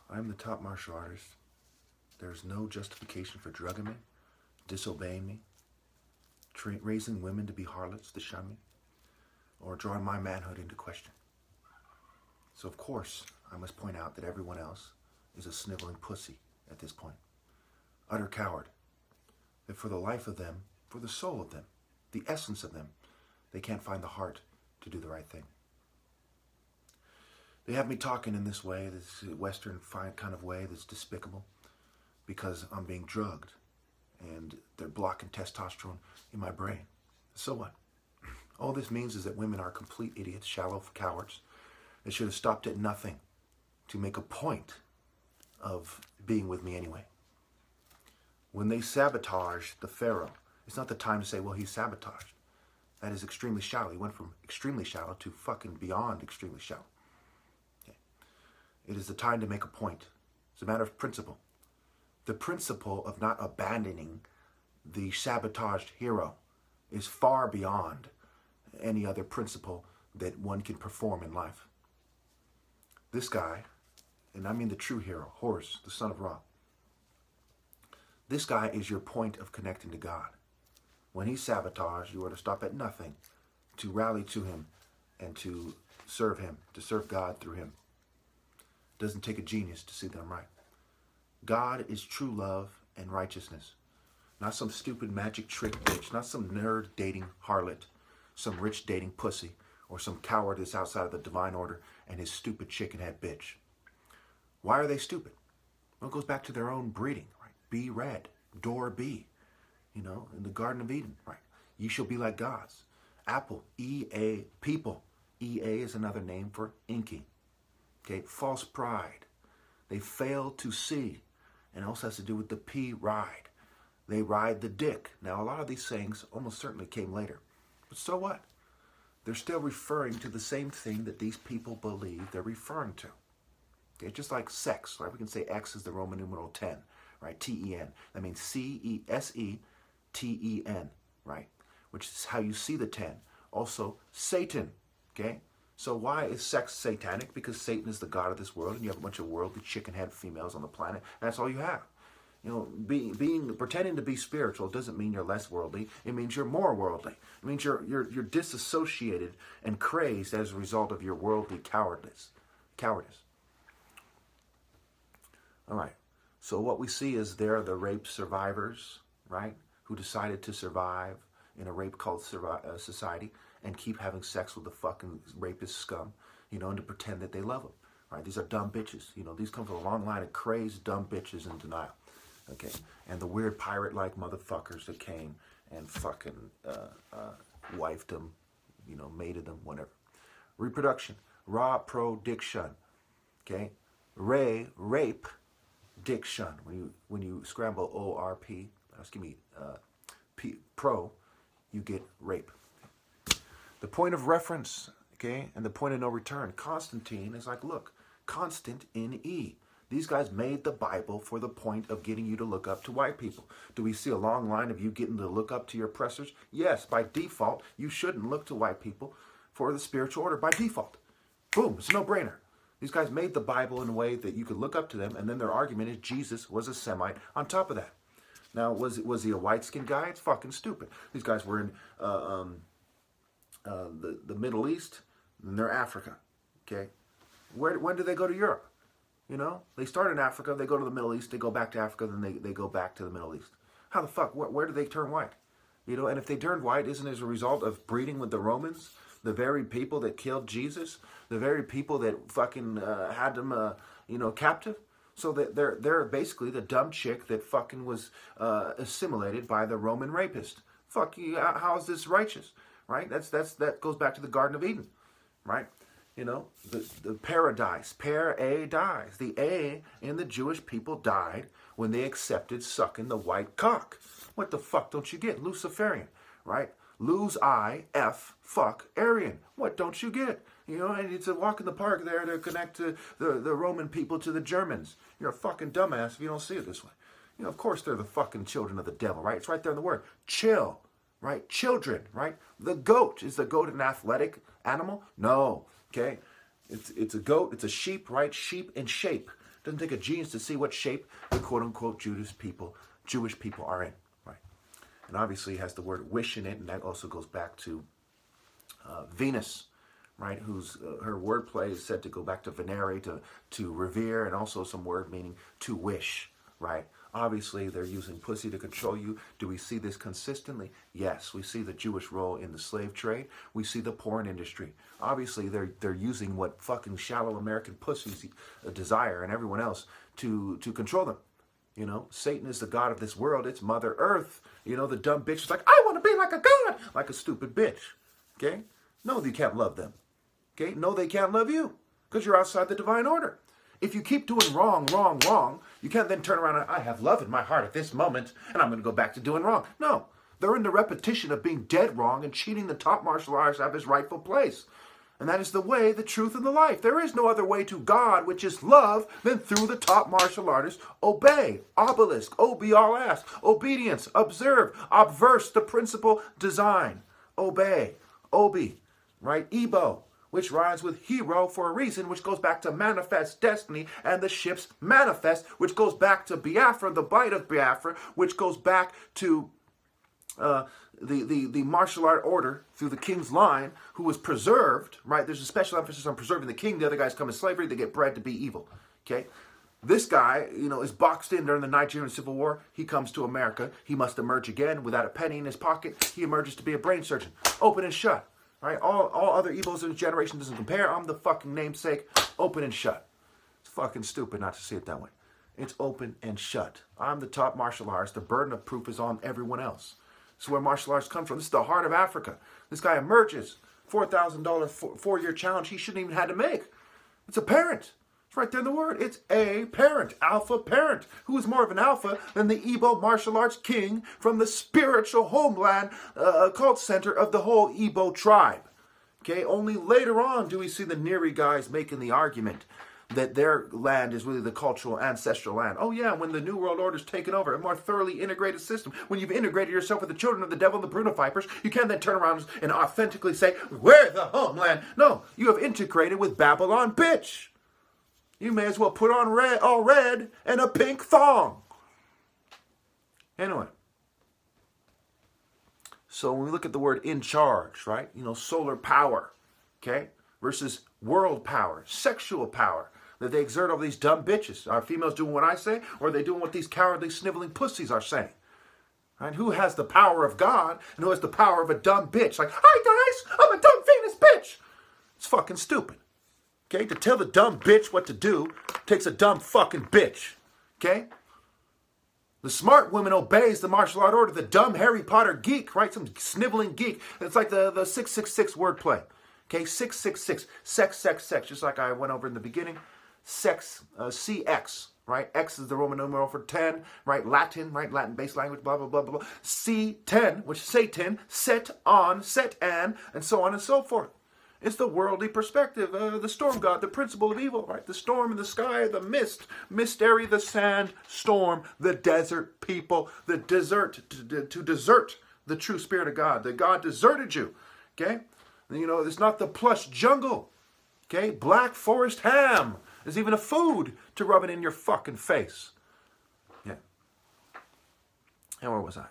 I'm the top martial artist. There's no justification for drugging me, disobeying me, raising women to be harlots to shun me, or drawing my manhood into question. So of course, I must point out that everyone else is a sniveling pussy at this point. Utter coward. That for the life of them, for the soul of them, the essence of them, they can't find the heart to do the right thing. They have me talking in this way, this Western kind of way that's despicable, because I'm being drugged and they're blocking testosterone in my brain. So what? All this means is that women are complete idiots, shallow cowards. They should have stopped at nothing to make a point of being with me anyway. When they sabotage the Pharaoh, it's not the time to say, well, he's sabotaged. That is extremely shallow. He went from extremely shallow to fucking beyond extremely shallow. Okay. It is the time to make a point. It's a matter of principle. The principle of not abandoning the sabotaged hero is far beyond any other principle that one can perform in life. This guy, and I mean the true hero, Horus, the son of Ra, this guy is your point of connecting to God. When he's sabotaged, you are to stop at nothing to rally to him and to serve him, to serve God through him. It doesn't take a genius to see that I'm right. God is true love and righteousness. Not some stupid magic trick bitch, not some nerd dating harlot, some rich dating pussy, or some coward that's outside of the divine order and his stupid chicken head bitch. Why are they stupid? Well, it goes back to their own breeding, right? Be red, door be, in the Garden of Eden, right? Ye shall be like gods. Apple, E-A, people. E-A is another name for inky. Okay, false pride. They fail to see, and it also has to do with the P, ride. They ride the dick. Now, a lot of these sayings almost certainly came later. But so what? They're still referring to the same thing that these people believe they're referring to. Okay, just like sex, right? We can say X is the Roman numeral 10, right? T-E-N. That means C-E-S-E-T-E-N, right? Which is how you see the 10. Also, Satan, okay? So why is sex satanic? Because Satan is the god of this world, and you have a bunch of worldly chicken-head females on the planet, and that's all you have. Pretending to be spiritual doesn't mean you're less worldly. It means you're more worldly. It means you're disassociated and crazed as a result of your worldly cowardice. All right. So what we see is there are the rape survivors, right, who decided to survive in a rape cult society and keep having sex with the fucking rapist scum, and to pretend that they love them. Right? These are dumb bitches. These come from a long line of crazed dumb bitches in denial. Okay, and the weird pirate-like motherfuckers that came and fucking wifed them, mated them, whatever. Reproduction, reproduction. Okay, rape, diction. When you scramble O-R-P, pro, you get rape. The point of reference, okay, and the point of no return. Constantine is like, look, constant in E. These guys made the Bible for the point of getting you to look up to white people. Do we see a long line of you getting to look up to your oppressors? Yes, by default, you shouldn't look to white people for the spiritual order by default. Boom, it's a no-brainer. These guys made the Bible in a way that you could look up to them, and then their argument is Jesus was a Semite on top of that. Now, was he a white-skinned guy? It's fucking stupid. These guys were in the Middle East, and they're Africa, okay? When do they go to Europe? They start in Africa, they go to the Middle East, they go back to Africa, then they go back to the Middle East. How the fuck, where do they turn white? And if they turned white, isn't it as a result of breeding with the Romans? The very people that killed Jesus? The very people that fucking had them, captive? So that they're basically the dumb chick that fucking was assimilated by the Roman rapist. Fuck you, how is this righteous? Right? That goes back to the Garden of Eden, right? The paradise, dies. The A in the Jewish people died when they accepted sucking the white cock. What the fuck don't you get? Luciferian, right? Lose I, F, fuck, Aryan. What don't you get? And it's a walk in the park there to connect to the Roman people to the Germans. You're a fucking dumbass if you don't see it this way. Of course they're the fucking children of the devil, right? It's right there in the word. Chill, right? Children, right? The goat. Is the goat an athletic animal? No. Okay, it's a goat, it's a sheep, right? Sheep in shape. Doesn't take a genius to see what shape the quote-unquote Jewish people are in, right? And obviously it has the word wish in it, and that also goes back to Venus, right? Whose her wordplay is said to go back to venere, to revere, and also some word meaning to wish, right? Obviously, they're using pussy to control you. Do we see this consistently? Yes. We see the Jewish role in the slave trade. We see the porn industry. Obviously, they're using what fucking shallow American pussies desire and everyone else to control them. You know, Satan is the god of this world. It's Mother Earth. You know, the dumb bitch is like, I want to be like a god, like a stupid bitch. Okay? No, you can't love them. Okay? No, they can't love you because you're outside the divine order. If you keep doing wrong, you can't then turn around and, I have love in my heart at this moment, and I'm going to go back to doing wrong. No, they're in the repetition of being dead wrong and cheating the top martial artist out of his rightful place. And that is the way, the truth, and the life. There is no other way to God, which is love, than through the top martial artist. Obey, obelisk, be all ass, obedience, observe, obverse the principle, design, obey, obi, right, ebo, which rhymes with hero for a reason, which goes back to manifest destiny, and the ship's manifest, which goes back to Biafra, the bite of Biafra, which goes back to the martial art order through the king's line, who was preserved, right? There's a special emphasis on preserving the king. The other guys come in slavery. They get bred to be evil, okay? This guy, you know, is boxed in during the Nigerian Civil War. He comes to America. He must emerge again without a penny in his pocket. He emerges to be a brain surgeon. Open and shut. Right? All other evils in his generation doesn't compare. I'm the fucking namesake. Open and shut. It's fucking stupid not to see it that way. It's open and shut. I'm the top martial artist. The burden of proof is on everyone else. This is where martial arts come from. This is the heart of Africa. This guy emerges. $4,000 four-year challenge he shouldn't even had to make. It's apparent. It's right there in the word. It's a parent, alpha parent, who is more of an alpha than the Igbo martial arts king from the spiritual homeland cult center of the whole Igbo tribe. Okay, only later on do we see the Neri guys making the argument that their land is really the cultural ancestral land. Oh yeah, when the New World Order's taken over, a more thoroughly integrated system, when you've integrated yourself with the children of the devil and the Bruno Vipers, you can't then turn around and authentically say, we're the homeland. No, you have integrated with Babylon, bitch. You may as well put on all red and a pink thong. Anyway. So when we look at the word in charge, right? You know, solar power, okay? Versus world power, sexual power that they exert over these dumb bitches. Are females doing what I say, or are they doing what these cowardly, sniveling pussies are saying? Right? Who has the power of God and who has the power of a dumb bitch? Like, hi guys, I'm a dumb Venus bitch. It's fucking stupid. Okay, to tell the dumb bitch what to do takes a dumb fucking bitch. Okay? The smart woman obeys the martial art order. The dumb Harry Potter geek, right? Some sniveling geek. It's like the 666 wordplay. Okay, 666. Sex, sex, sex. Just like I went over in the beginning. Sex, CX, right? X is the Roman numeral for 10, right? Latin, right? Latin-based language, blah, blah, blah, blah, blah. C10, which is Satan, set on, set and so on and so forth. It's the worldly perspective, the storm god, the principle of evil, right? The storm in the sky, the mist, mystery, the sand, storm, the desert people, the desert, to desert the true spirit of God. That God deserted you, okay? You know, it's not the plush jungle, okay? Black forest ham is even a food to rub it in your fucking face. Yeah. And where was I?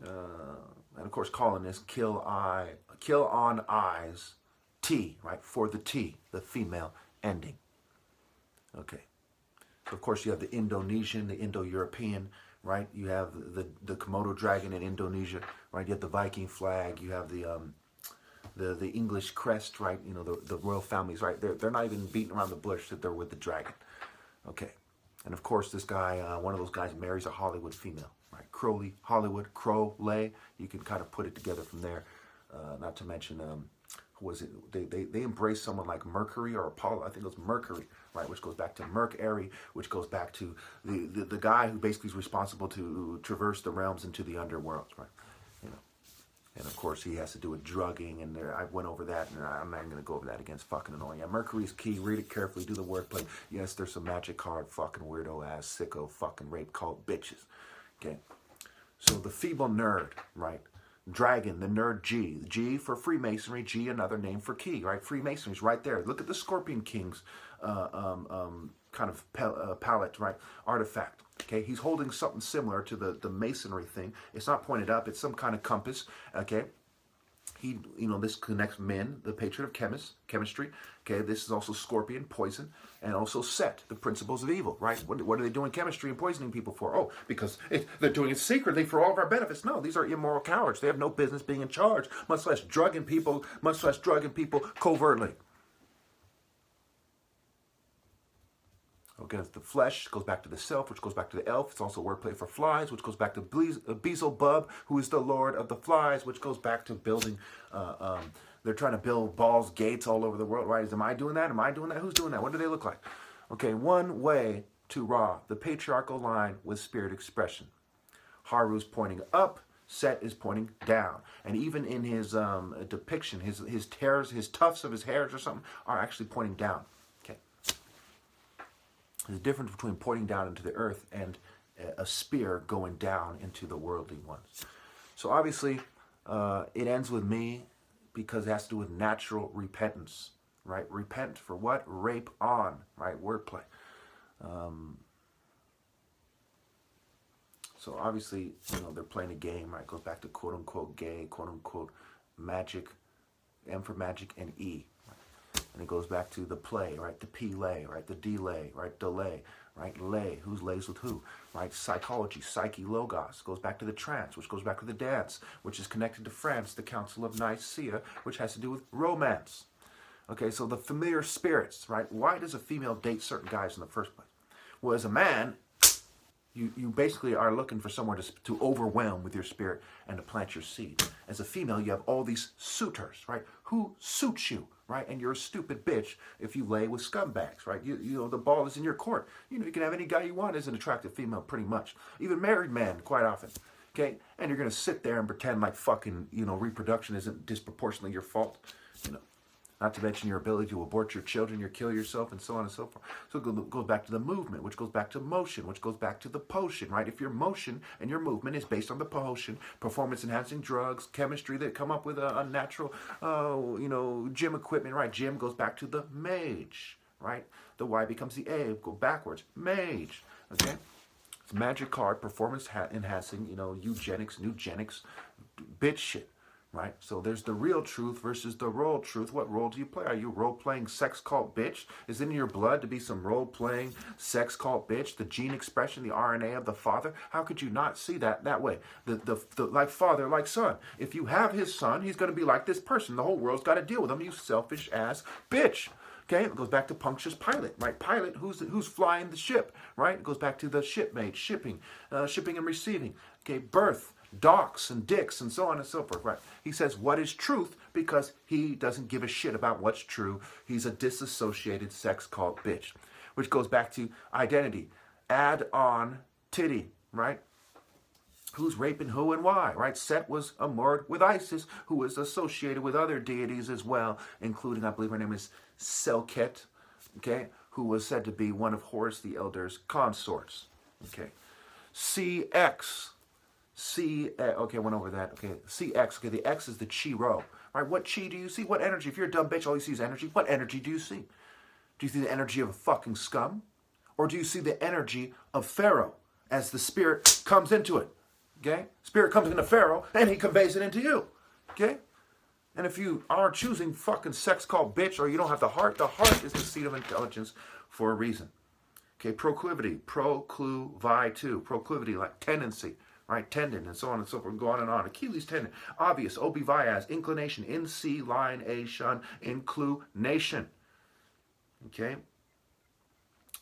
And of course, calling this kill on eyes, T, right? For the T, the female ending. Okay. So of course, you have the Indonesian, the Indo-European, right? You have the Komodo dragon in Indonesia, right? You have the Viking flag. You have the English crest, right? You know, the royal families, right? They're not even beating around the bush that they're with the dragon. Okay. And of course, this guy, one of those guys marries a Hollywood female, right? Crowley, Hollywood, Crowley. You can kind of put it together from there. Not to mention, who was it? They embrace someone like Mercury or Apollo. I think it was Mercury, right? Which goes back to Mercury, which goes back to the guy who basically is responsible to traverse the realms into the underworld, right? You know. And of course, he has to do with drugging, and I went over that, and I'm not even going to go over that again. It's fucking annoying. Yeah, Mercury's key. Read it carefully. Do the wordplay. Yes, there's some magic card. Fucking weirdo ass, sicko, fucking rape cult bitches. Okay. So the feeble nerd, right? Dragon, the nerd G. G for Freemasonry, G another name for key, right? Freemasonry's right there. Look at the Scorpion King's kind of palette, right? Artifact. Okay, he's holding something similar to the masonry thing. It's not pointed up. It's some kind of compass. Okay, this connects men, the patron of chemistry. Okay, this is also Scorpion, poison, and also Set, the principles of evil, right? What are they doing chemistry and poisoning people for? Oh, because they're doing it secretly for all of our benefits. No, these are immoral cowards. They have no business being in charge, much less drugging people covertly. Okay, the flesh goes back to the self, which goes back to the elf. It's also wordplay for flies, which goes back to Beelzebub, who is the lord of the flies, which goes back to building. They're trying to build balls, gates all over the world, right? Am I doing that? Am I doing that? Who's doing that? What do they look like? Okay, one way to Ra, the patriarchal line with spirit expression. Haru's pointing up, Set is pointing down. And even in his depiction, his hairs, his tufts of his hairs or something are actually pointing down. There's a difference between pointing down into the earth and a spear going down into the worldly ones. So obviously, it ends with me because it has to do with natural repentance, right? Repent for what? Rape on, right? Wordplay. So obviously, they're playing a game, right? It goes back to quote-unquote gay, quote-unquote magic, M for magic, and E. And it goes back to the play, right? The P-lay, right? The delay, right? Delay, right? Lay, who's lays with who, right? Psychology, psyche, logos, goes back to the trance, which goes back to the dance, which is connected to France, the Council of Nicaea, which has to do with romance. Okay, so the familiar spirits, right? Why does a female date certain guys in the first place? Well, as a man, you basically are looking for someone to overwhelm with your spirit and to plant your seed. As a female, you have all these suitors, right? Who suits you, right? And you're a stupid bitch if you lay with scumbags, right? The ball is in your court. You can have any guy you want as an attractive female, pretty much. Even married men, quite often. Okay? And you're going to sit there and pretend like fucking, reproduction isn't disproportionately your fault. Not to mention your ability to abort your children, you kill yourself, and so on and so forth. So it goes back to the movement, which goes back to motion, which goes back to the potion, right? If your motion and your movement is based on the potion, performance-enhancing drugs, chemistry that come up with a natural, gym equipment, right? Gym goes back to the mage, right? The Y becomes the A, go backwards, mage, okay? It's magic card, performance-enhancing, eugenics, nugenics, bitch shit. Right? So there's the real truth versus the role truth. What role do you play? Are you role-playing sex cult bitch? Is it in your blood to be some role-playing sex cult bitch? The gene expression, the RNA of the father? How could you not see that way? The like father, like son. If you have his son, he's going to be like this person. The whole world's got to deal with him, you selfish ass bitch. Okay, it goes back to Punctious Pilot, right? Pilot, who's flying the ship, right? It goes back to the shipmate, shipping and receiving. Okay, birth, docks and dicks and so on and so forth, right? He says, what is truth? Because he doesn't give a shit about what's true. He's a disassociated sex cult bitch, which goes back to identity. Add on titty, right? Who's raping who and why, right? Set was amored with Isis, who was associated with other deities as well, including, I believe her name is Selket, okay, who was said to be one of Horus the Elder's consorts, okay. CX, okay, I went over that, okay, CX, okay, the X is the chi ro, right? What chi do you see? What energy? If you're a dumb bitch, all you see is energy. What energy do you see? Do you see the energy of a fucking scum? Or do you see the energy of Pharaoh as the spirit comes into it? Okay? Spirit comes into Pharaoh and he conveys it into you. Okay? And if you are choosing fucking sex called bitch or you don't have the heart is the seat of intelligence for a reason. Okay? Proclivity. Proclivity, like tendency, right? Tendon, and so on and so forth. Go on and on. Achilles tendon. Obvious. Obivias. Inclination. In C, line, A, shun. Inclination. Okay?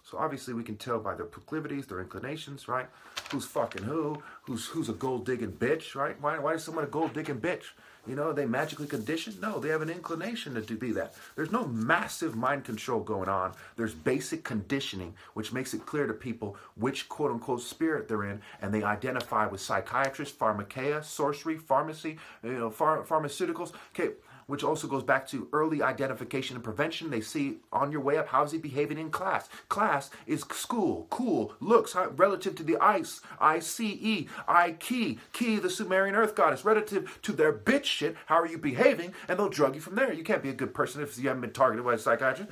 So obviously we can tell by their proclivities, their inclinations, right? Who's fucking who? Who's a gold-digging bitch, right? Why is someone a gold-digging bitch? You know, are they magically conditioned? No, they have an inclination to be that. There's no massive mind control going on. There's basic conditioning, which makes it clear to people which quote-unquote spirit they're in, and they identify with psychiatrists, pharmakeia, sorcery, pharmacy, pharmaceuticals. Okay, which also goes back to early identification and prevention. They see on your way up, how's he behaving in class? Class is school, cool, looks, relative to the ice, I-C-E, I-Ki, Ki, the Sumerian earth goddess, relative to their bitch shit, how are you behaving? And they'll drug you from there. You can't be a good person if you haven't been targeted by a psychiatrist.